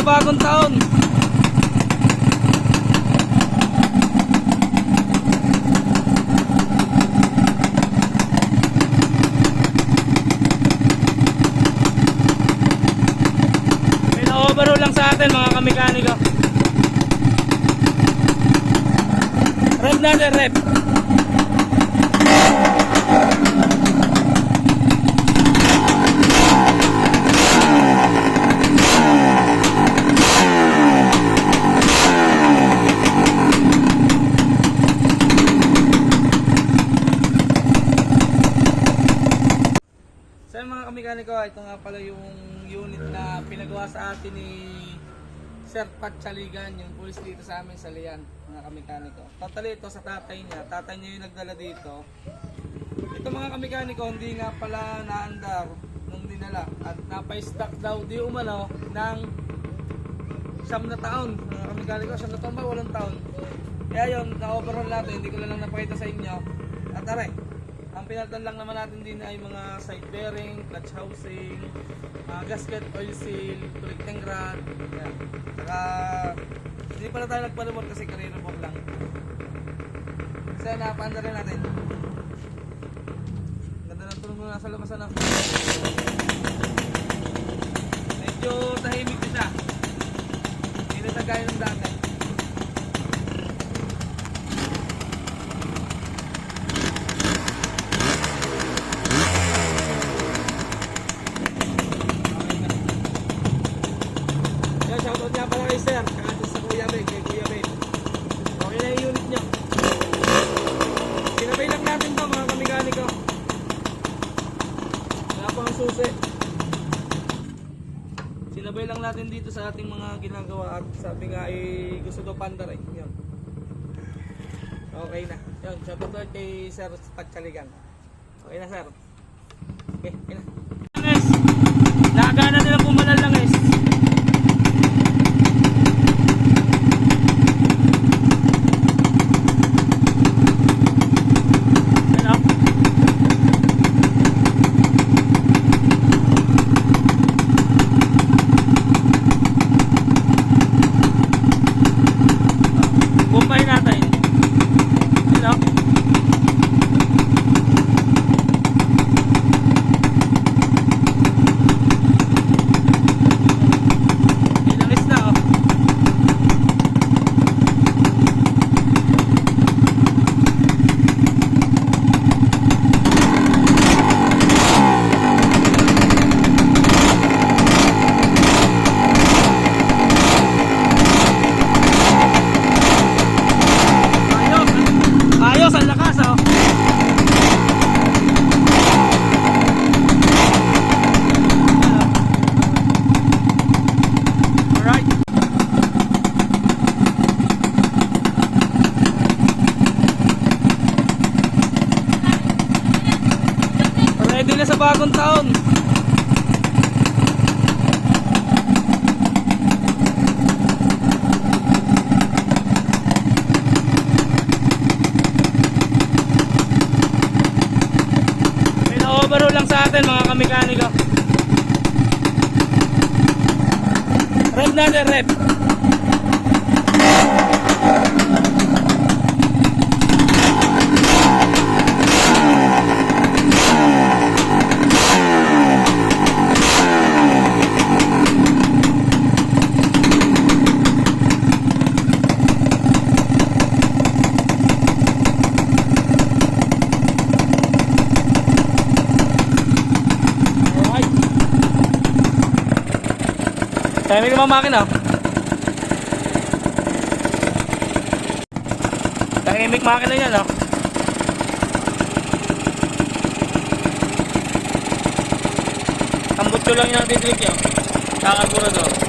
bagong taon. May na-overhaul lang sa atin mga kamekaniko. Rep natin, rep. So mga kamekaniko, ito nga pala yung unit na pinagawa sa atin ni Sir Patchaligan, yung pulis dito sa amin sa Lian, mga kamekaniko. Totally ito sa tatay niya yung nagdala dito. Ito mga kamekaniko, hindi nga pala naandar nung dinala at napay-stock daw di umano ng 9 na taon. Mga kamekaniko, 9 na taon ba? 8 taon. Kaya yun, na-overhaul natin, hindi ko lang napakita sa inyo. At aray, ang pinalitan lang naman natin din ay mga side bearing, clutch housing, gasket, oil seal, connecting rod. Yan. Saka hindi pala tayo nagpalumot kasi karino po lang. Kasi napaanda rin natin. Ganda ng tulong mo nasa labas na. Medyo tahimik din siya. Hindi na gaya ng dati. Shoutout nga pala kay Sir, kaya sa Kuya Ben, kay Kuya Ben. Okay na yung unit nyo. Sinabay lang natin to mga kamekaniko. Wala pa ang susi. Sinabay lang natin dito sa ating mga ginagawa at sabi nga ay gusto daw pandar eh. Yun. Okay na. Yun, shoutout kay Sir Patchaligan. Okay na Sir. Okay na. Guys, nakagana nilang pumalal lang guys. Bumbay natin. Hello? Ilangis na oh. Ayos ang lakas oh. Alright. Ready na sa bagong taon. Overhaul lang sa atin mga kamekaniko. Rep natin, rep. Tahimik naman makina. Tahimik makina yan oh. Tambutso lang yung natitrip yun. Kakarburador.